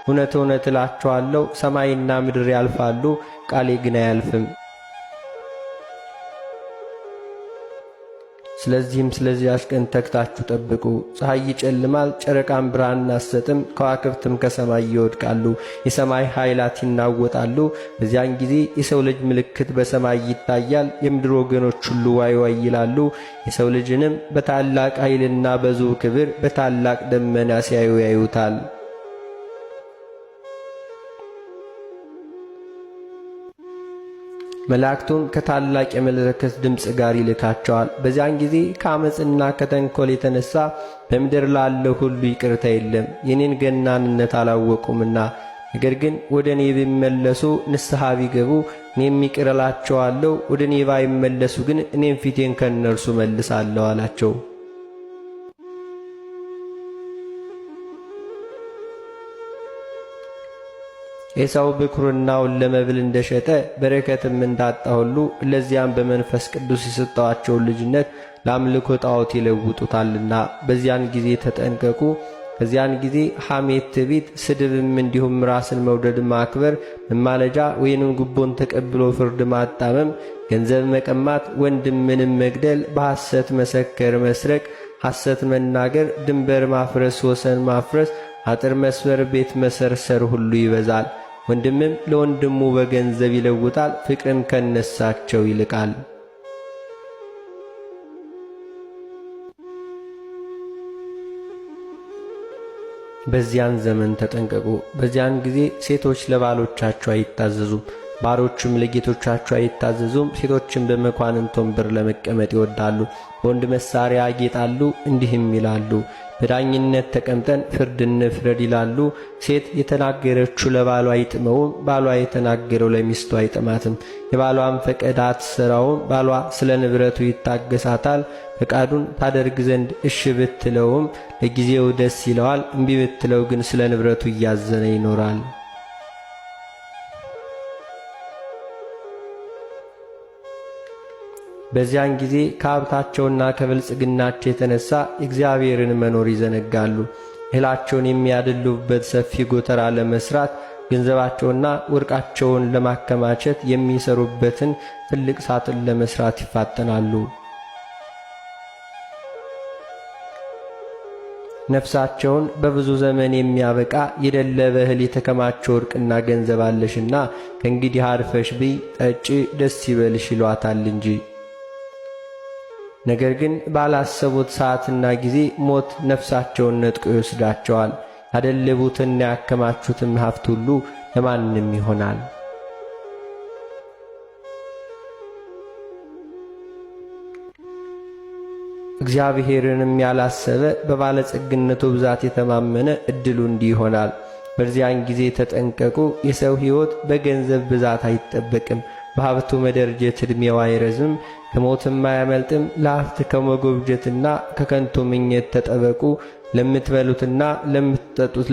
እውነት እውነት እላችኋለሁ ሰማይና ምድር ያልፋሉ፣ ቃሌ ግን አያልፍም። ስለዚያች ቀን ተግታችሁ ጠብቁ። ፀሐይ ይጨልማል፣ ጨረቃም ብርሃን አትሰጥም፣ ከዋክብትም ከሰማይ ይወድቃሉ፣ የሰማይ ኃይላት ይናወጣሉ። በዚያን ጊዜ የሰው ልጅ ምልክት በሰማይ ይታያል። የምድር ወገኖች ሁሉ ዋይ ዋይ ይላሉ። የሰው ልጅንም በታላቅ ኃይልና በብዙ ክብር በታላቅ ደመና ሲያዩ ያዩታል። መላእክቱን ከታላቅ የመለከት ድምፅ ጋር ይልካቸዋል። በዚያን ጊዜ ከአመፅና ከተንኰል የተነሳ በምድር ላለው ሁሉ ይቅርታ የለም፣ የኔን ገናንነት አላወቁምና። ነገር ግን ወደ እኔ ቢመለሱ ንስሐ ቢገቡ እኔም ይቅር እላቸዋለሁ። ወደ እኔ ባይመለሱ ግን እኔም ፊቴን ከእነርሱ መልሳለሁ አላቸው። ኤሳው ብኩርናውን ለመብል እንደሸጠ በረከትም እንዳጣ ሁሉ ለዚያም በመንፈስ ቅዱስ የሰጠዋቸውን ልጅነት ለአምልኮ ጣዖት ይለውጡታልና በዚያን ጊዜ ተጠንቀቁ። ከዚያን ጊዜ ሐሜት፣ ትዕቢት፣ ስድብም እንዲሁም ራስን መውደድ፣ ማክበር፣ መማለጃ ወይንም ጉቦን ተቀብሎ ፍርድ ማጣመም፣ ገንዘብ መቀማት፣ ወንድምንም መግደል፣ በሐሰት መሰከር፣ መስረቅ፣ ሐሰት መናገር፣ ድንበር ማፍረስ፣ ወሰን ማፍረስ፣ አጥር መስበር፣ ቤት መሰርሰር ሁሉ ይበዛል። ወንድምም ለወንድሙ በገንዘብ ይለውጣል፣ ፍቅርም ከነሳቸው ይልቃል። በዚያን ዘመን ተጠንቀቁ። በዚያን ጊዜ ሴቶች ለባሎቻቸው አይታዘዙም፣ ባሮችም ለጌቶቻቸው አይታዘዙም። ሴቶችም በመኳንንት ወንበር ለመቀመጥ ይወዳሉ፣ በወንድ መሳሪያ ያጌጣሉ፣ እንዲህም ይላሉ፣ በዳኝነት ተቀምጠን ፍርድ እንፍረድ ይላሉ። ሴት የተናገረችው ለባሏ አይጥመውም፣ ባሏ የተናገረው ለሚስቱ አይጥማትም። የባሏን ፈቃድ አትሠራውም፣ ባሏ ስለ ንብረቱ ይታገሳታል። ፈቃዱን ታደርግ ዘንድ እሺ ብትለውም ለጊዜው ደስ ይለዋል፣ እምቢ ብትለው ግን ስለ ንብረቱ እያዘነ ይኖራል። በዚያን ጊዜ ከሀብታቸውና ከብልጽግናቸው የተነሳ እግዚአብሔርን መኖር ይዘነጋሉ። እህላቸውን የሚያደልቡበት ሰፊ ጎተራ ለመስራት ገንዘባቸውና ወርቃቸውን ለማከማቸት የሚሰሩበትን ትልቅ ሳጥን ለመስራት ይፋጠናሉ። ነፍሳቸውን በብዙ ዘመን የሚያበቃ የደለበ እህል የተከማቸ ወርቅና ገንዘብ አለሽና ከእንግዲህ አርፈሽ ብይ፣ ጠጪ፣ ደስ ይበልሽ ይሏታል እንጂ። ነገር ግን ባላሰቡት ሰዓትና ጊዜ ሞት ነፍሳቸውን ነጥቆ ይወስዳቸዋል። ያደለቡትና ያከማቹትም ሀብት ሁሉ ለማንም ይሆናል። እግዚአብሔርንም ያላሰበ በባለጸግነቱ ብዛት የተማመነ ዕድሉ እንዲህ ይሆናል። በዚያን ጊዜ ተጠንቀቁ። የሰው ሕይወት በገንዘብ ብዛት አይጠበቅም። በሀብቱ መደርጀት ዕድሜው አይረዝም፣ ከሞትም አያመልጥም። ለሀብት ከመጎብጀትና ከከንቱ ምኞት ተጠበቁ። ለምትበሉትና ለምትጠጡት